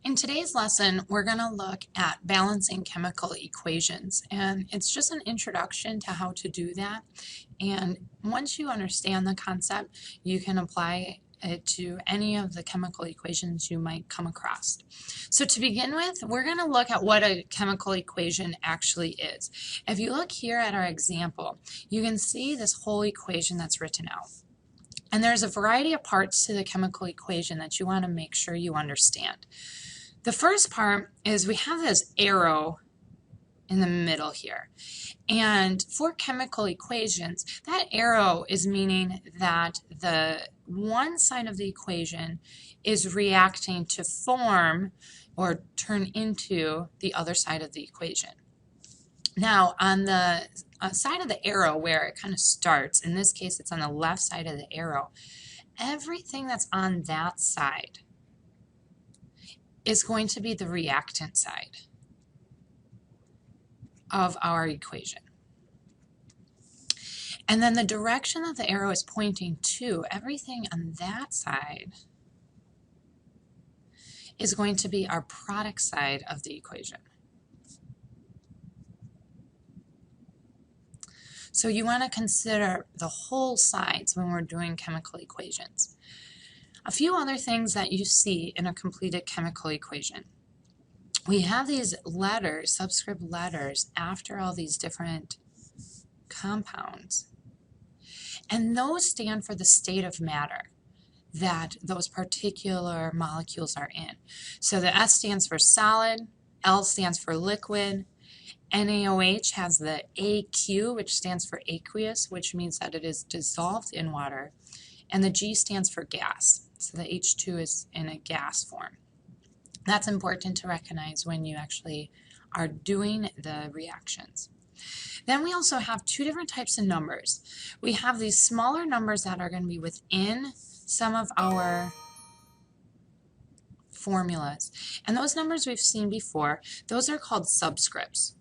In today's lesson, we're going to look at balancing chemical equations, and it's just an introduction to how to do that. And once you understand the concept, you can apply it to any of the chemical equations you might come across. So to begin with, we're going to look at what a chemical equation actually is. If you look here at our example, you can see this whole equation that's written out. And there's a variety of parts to the chemical equation that you want to make sure you understand. The first part is we have this arrow in the middle here. And for chemical equations, that arrow is meaning that the one side of the equation is reacting to form or turn into the other side of the equation. Now, on the side of the arrow where it kind of starts, in this case it's on the left side of the arrow, everything that's on that side is going to be the reactant side of our equation. And then the direction that the arrow is pointing to, everything on that side is going to be our product side of the equation. So you want to consider the whole sides when we're doing chemical equations. A few other things that you see in a completed chemical equation. We have these letters, subscript letters, after all these different compounds. And those stand for the state of matter that those particular molecules are in. So the S stands for solid, L stands for liquid, NaOH has the AQ, which stands for aqueous, which means that it is dissolved in water, and the G stands for gas. So the H2 is in a gas form. That's important to recognize when you actually are doing the reactions. Then we also have two different types of numbers. We have these smaller numbers that are going to be within some of our formulas. And those numbers we've seen before, those are called subscripts.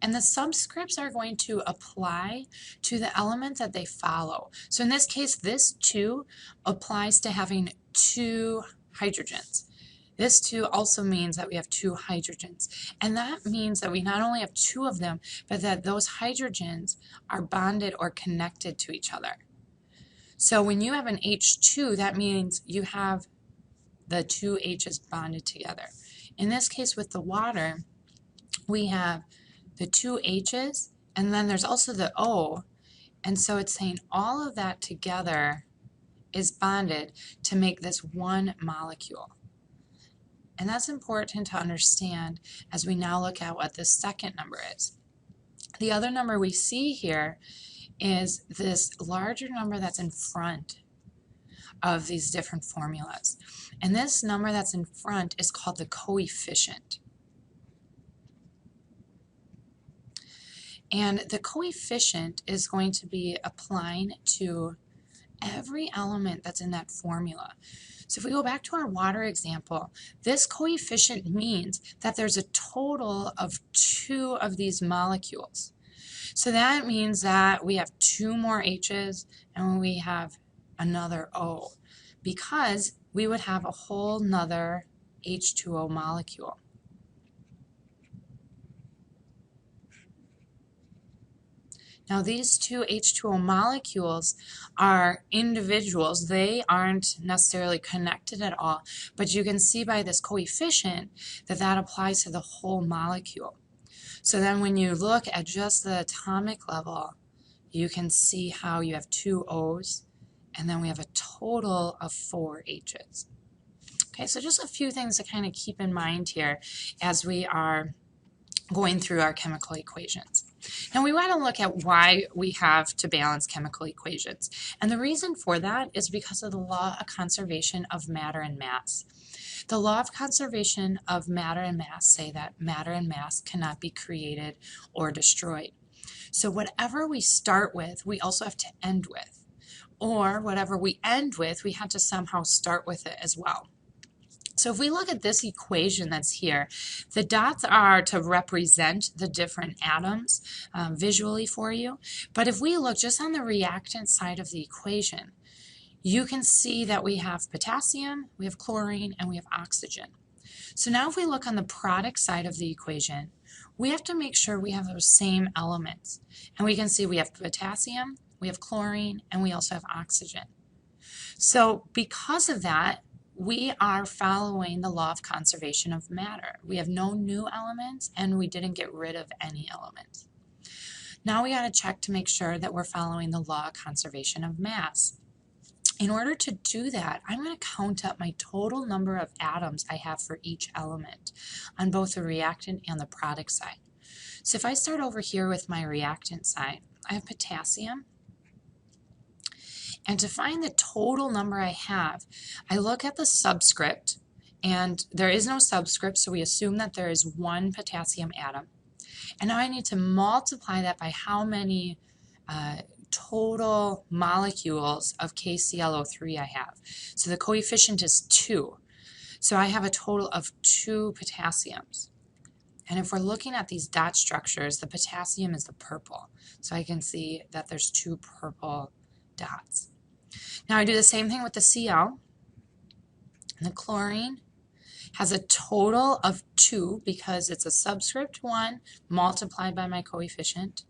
And the subscripts are going to apply to the element that they follow. So in this case, this 2 applies to having 2 hydrogens. This 2 also means that we have 2 hydrogens. And that means that we not only have 2 of them, but that those hydrogens are bonded or connected to each other. So when you have an H2, that means you have the 2 H's bonded together. In this case with the water, we have the 2 H's, and then there's also the O, and so it's saying all of that together is bonded to make this one molecule. And that's important to understand as we now look at what this second number is. The other number we see here is this larger number that's in front of these different formulas. And this number that's in front is called the coefficient. And the coefficient is going to be applying to every element that's in that formula. So if we go back to our water example, this coefficient means that there's a total of 2 of these molecules. So that means that we have 2 more H's and we have another O, because we would have a whole nother H2O molecule. Now these 2 H2O molecules are individuals. They aren't necessarily connected at all, but you can see by this coefficient that that applies to the whole molecule. So then when you look at just the atomic level, you can see how you have 2 O's, and then we have a total of 4 H's. Okay, so just a few things to kind of keep in mind here as we are going through our chemical equations. Now we want to look at why we have to balance chemical equations. And the reason for that is because of the law of conservation of matter and mass. The law of conservation of matter and mass say that matter and mass cannot be created or destroyed. So whatever we start with, we also have to end with. Or whatever we end with, we have to somehow start with it as well. So if we look at this equation that's here, the dots are to represent the different atoms visually for you. But if we look just on the reactant side of the equation, you can see that we have potassium, we have chlorine, and we have oxygen. So now if we look on the product side of the equation, we have to make sure we have those same elements. And we can see we have potassium, we have chlorine, and we also have oxygen. So because of that, we are following the law of conservation of matter. We have no new elements, and we didn't get rid of any elements. Now we got to check to make sure that we're following the law of conservation of mass. In order to do that, I'm going to count up my total number of atoms I have for each element on both the reactant and the product side. So if I start over here with my reactant side, I have potassium. And to find the total number I have, I look at the subscript, and there is no subscript, so we assume that there is one potassium atom. And now I need to multiply that by how many total molecules of KClO3 I have. So the coefficient is 2. So I have a total of 2 potassiums. And if we're looking at these dot structures, the potassium is the purple. So I can see that there's 2 purple dots. Now I do the same thing with the Cl. And the chlorine has a total of 2 because it's a subscript 1 multiplied by my coefficient.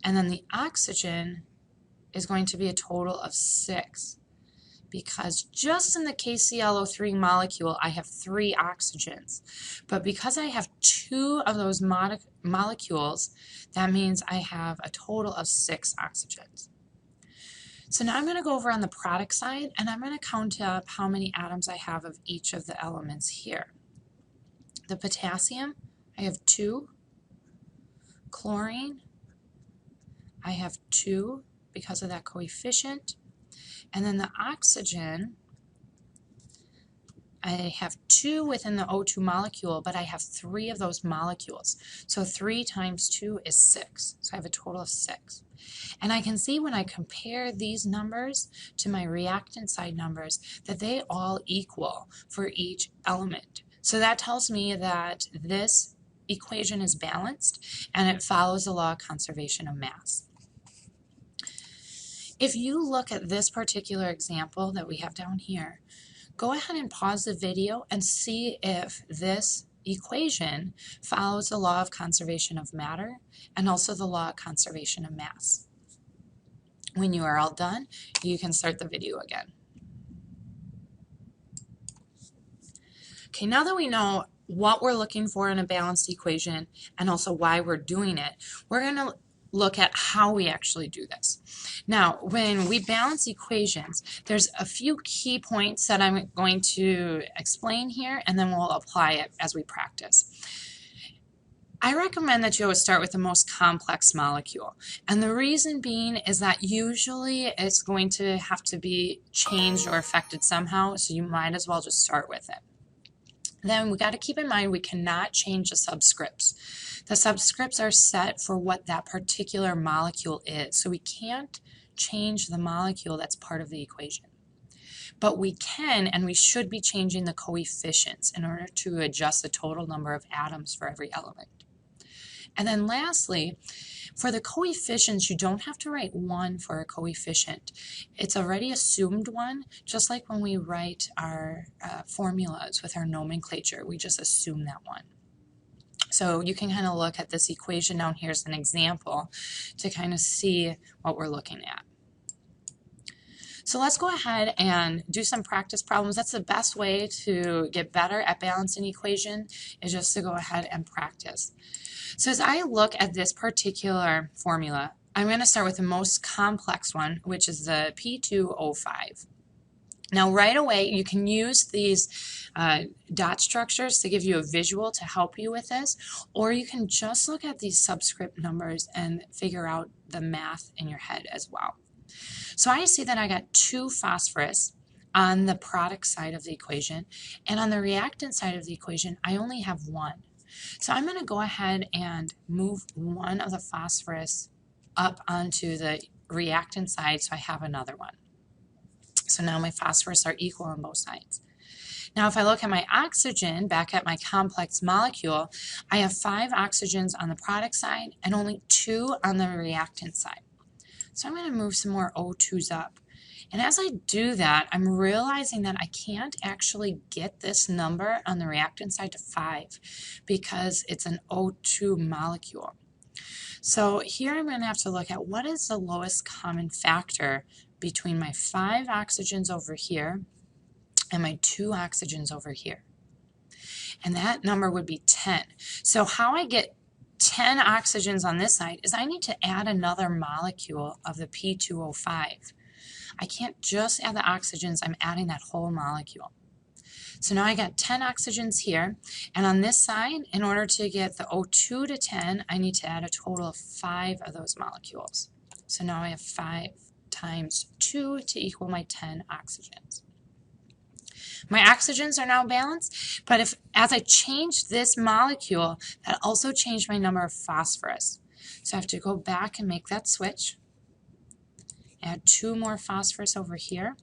And then the oxygen is going to be a total of 6 because just in the KClO3 molecule I have 3 oxygens. But because I have 2 of those molecules, that means I have a total of 6 oxygens. So now I'm going to go over on the product side, and I'm going to count up how many atoms I have of each of the elements here. The potassium, I have 2. Chlorine, I have 2 because of that coefficient. And then the oxygen, I have 2 within the O2 molecule, but I have 3 of those molecules. So 3 times 2 is 6. So I have a total of 6. And I can see when I compare these numbers to my reactant side numbers that they all equal for each element. So that tells me that this equation is balanced and it follows the law of conservation of mass. If you look at this particular example that we have down here, go ahead and pause the video and see if this equation follows the law of conservation of matter and also the law of conservation of mass. When you are all done, you can start the video again. Okay, now that we know what we're looking for in a balanced equation and also why we're doing it, we're going to look at how we actually do this. Now, when we balance equations, there's a few key points that I'm going to explain here, and then we'll apply it as we practice. I recommend that you always start with the most complex molecule. And the reason being is that usually it's going to have to be changed or affected somehow, so you might as well just start with it. Then we got to keep in mind we cannot change the subscripts. The subscripts are set for what that particular molecule is, so we can't change the molecule that's part of the equation. But we can and we should be changing the coefficients in order to adjust the total number of atoms for every element. And then lastly, for the coefficients, you don't have to write 1 for a coefficient. It's already assumed 1, just like when we write our formulas with our nomenclature. We just assume that 1. So you can kind of look at this equation down here as an example to kind of see what we're looking at. So let's go ahead and do some practice problems. That's the best way to get better at balancing equation, is just to go ahead and practice. So as I look at this particular formula, I'm going to start with the most complex one, which is the P2O5. Now right away you can use these dot structures to give you a visual to help you with this, or you can just look at these subscript numbers and figure out the math in your head as well. So I see that I got 2 phosphorus on the product side of the equation, and on the reactant side of the equation I only have 1. So I'm going to go ahead and move 1 of the phosphorus up onto the reactant side so I have another one. So now my phosphorus are equal on both sides. Now if I look at my oxygen, back at my complex molecule, I have 5 oxygens on the product side and only 2 on the reactant side. So I'm going to move some more O2s up. And as I do that, I'm realizing that I can't actually get this number on the reactant side to 5 because it's an O2 molecule. So here I'm going to have to look at what is the lowest common factor between my 5 oxygens over here and my 2 oxygens over here. And that number would be 10. So how I get 10 oxygens on this side is I need to add another molecule of the P2O5. I can't just add the oxygens, I'm adding that whole molecule. So now I got 10 oxygens here, and on this side, in order to get the O2 to 10, I need to add a total of 5 of those molecules. So now I have 5 times 2 to equal my 10 oxygens. My oxygens are now balanced, but as I change this molecule, that also changed my number of phosphorus. So I have to go back and make that switch. Add 2 more phosphorus over here.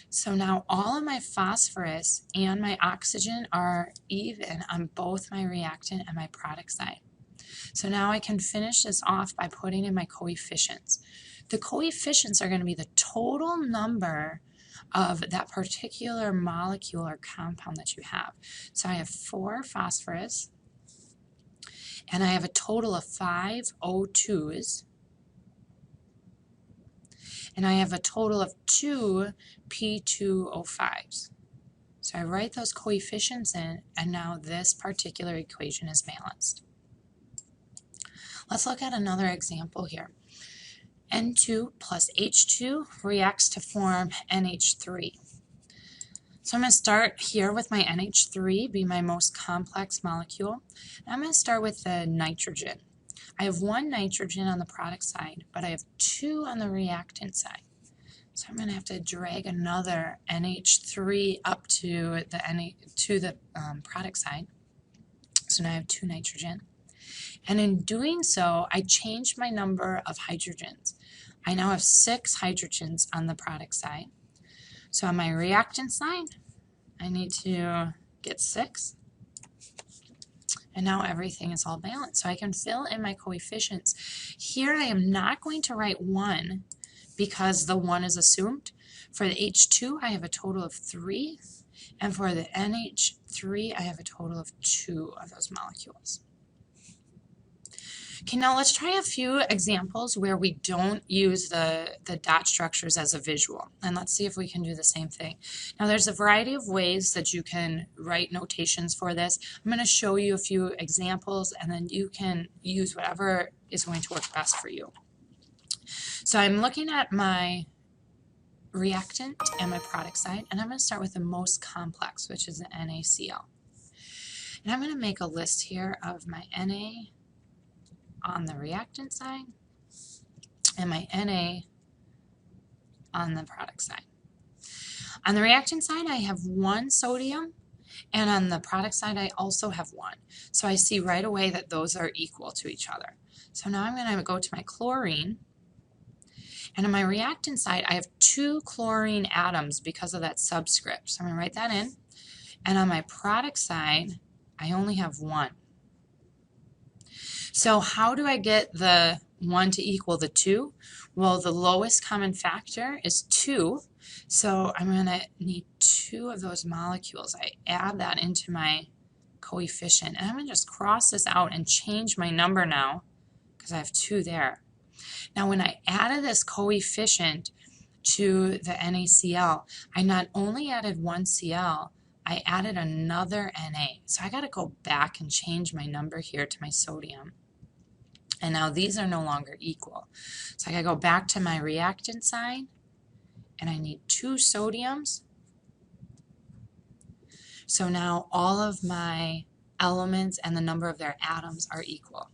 So now all of my phosphorus and my oxygen are even on both my reactant and my product side. So now I can finish this off by putting in my coefficients. The coefficients are going to be the total number of that particular molecule or compound that you have. So I have 4 phosphorus, and I have a total of 5 O2s, and I have a total of 2 P2O5s. So I write those coefficients in, and now this particular equation is balanced. Let's look at another example here. N2 plus H2 reacts to form NH3. So I'm going to start here with my NH3, be my most complex molecule. And I'm going to start with the nitrogen. I have 1 nitrogen on the product side, but I have 2 on the reactant side. So I'm going to have to drag another NH3 up to the product side. So now I have 2 nitrogen. And in doing so, I changed my number of hydrogens. I now have 6 hydrogens on the product side. So on my reactant side, I need to get 6. And now everything is all balanced. So I can fill in my coefficients. Here I am not going to write 1 because the 1 is assumed. For the H2, I have a total of 3. And for the NH3, I have a total of 2 of those molecules. Okay, now let's try a few examples where we don't use the dot structures as a visual. And let's see if we can do the same thing. Now there's a variety of ways that you can write notations for this. I'm going to show you a few examples, and then you can use whatever is going to work best for you. So I'm looking at my reactant and my product side, and I'm going to start with the most complex, which is the NaCl. And I'm going to make a list here of my Na on the reactant side and my Na on the product side. On the reactant side, I have 1 sodium, and on the product side, I also have 1. So I see right away that those are equal to each other. So now I'm going to go to my chlorine, and on my reactant side, I have 2 chlorine atoms because of that subscript. So I'm going to write that in. And on my product side, I only have 1. So how do I get the 1 to equal the 2? Well, the lowest common factor is 2. So I'm going to need 2 of those molecules. I add that into my coefficient. And I'm going to just cross this out and change my number now because I have 2 there. Now when I added this coefficient to the NaCl, I not only added 1 Cl, I added another Na. So I got to go back and change my number here to my sodium. And now these are no longer equal. So I got to go back to my reactant side, and I need 2 sodiums. So now all of my elements and the number of their atoms are equal.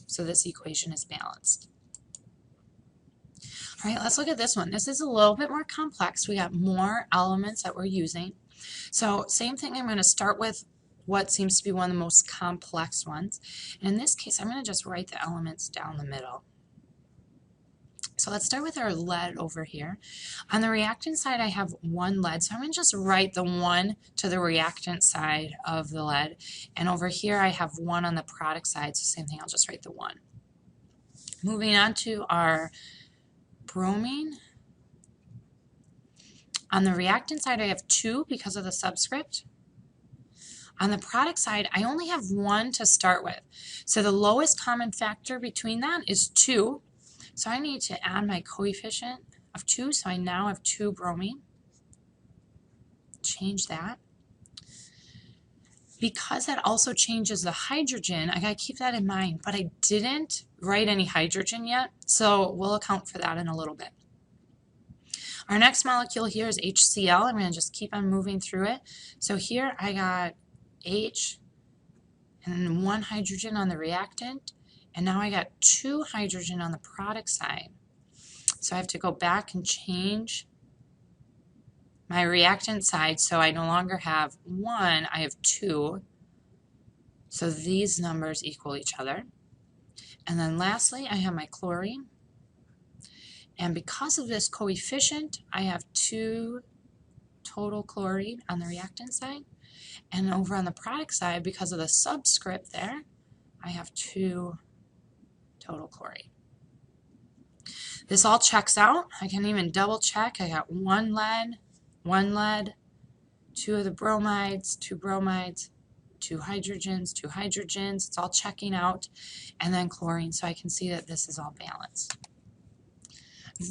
So this equation is balanced. All right, let's look at this one. This is a little bit more complex. We got more elements that we're using. So same thing, I'm going to start with what seems to be one of the most complex ones. And in this case, I'm going to just write the elements down the middle. So let's start with our lead over here. On the reactant side, I have 1 lead. So I'm going to just write the 1 to the reactant side of the lead. And over here, I have 1 on the product side. So same thing, I'll just write the 1. Moving on to our bromine. On the reactant side, I have 2 because of the subscript. On the product side, I only have 1 to start with. So the lowest common factor between that is 2. So I need to add my coefficient of 2. So I now have 2 bromine. Change that. Because that also changes the hydrogen, I gotta keep that in mind, but I didn't write any hydrogen yet, so we'll account for that in a little bit. Our next molecule here is HCl. I'm gonna just keep on moving through it. So here I got H and then 1 hydrogen on the reactant, and now I got 2 hydrogen on the product side. So I have to go back and change my reactant side, so I no longer have 1, I have 2. So these numbers equal each other. And then lastly, I have my chlorine. And because of this coefficient, I have 2 total chlorine on the reactant side. And over on the product side, because of the subscript there, I have 2 total chlorine. This all checks out. I can even double check. I got 1 lead, 2 of the bromides, 2 bromides, 2 hydrogens, 2 hydrogens. It's all checking out. And then chlorine, so I can see that this is all balanced.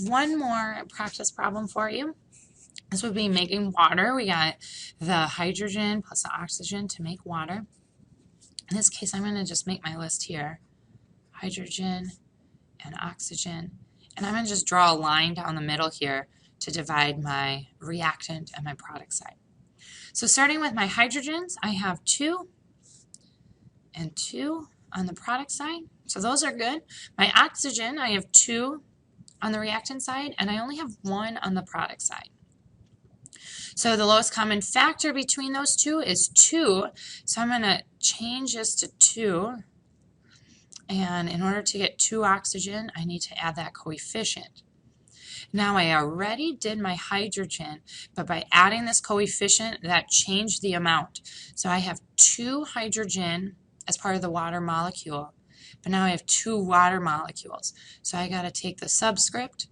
One more practice problem for you. This would be making water. We got the hydrogen plus the oxygen to make water. In this case, I'm going to just make my list here. Hydrogen and oxygen. And I'm going to just draw a line down the middle here to divide my reactant and my product side. So starting with my hydrogens, I have 2 and 2 on the product side. So those are good. My oxygen, I have 2 on the reactant side, and I only have 1 on the product side. So the lowest common factor between those 2 is 2. So I'm going to change this to 2. And in order to get 2 oxygen, I need to add that coefficient. Now I already did my hydrogen, but by adding this coefficient, that changed the amount. So I have 2 hydrogen as part of the water molecule, but now I have 2 water molecules. So I got to take the subscript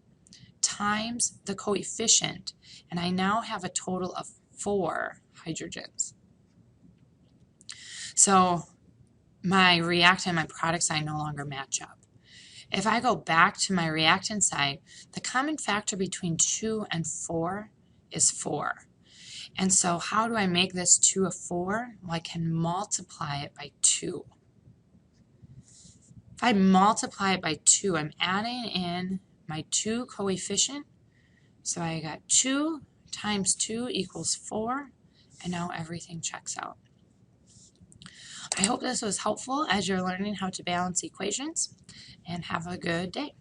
times the coefficient, and I now have a total of 4 hydrogens. So my reactant and my product side no longer match up. If I go back to my reactant side, the common factor between 2 and 4 is 4. And so how do I make this 2 a 4? Well, I can multiply it by 2. If I multiply it by 2, I'm adding in my 2 coefficient. So I got 2 times 2 equals 4, and now everything checks out. I hope this was helpful as you're learning how to balance equations, and have a good day.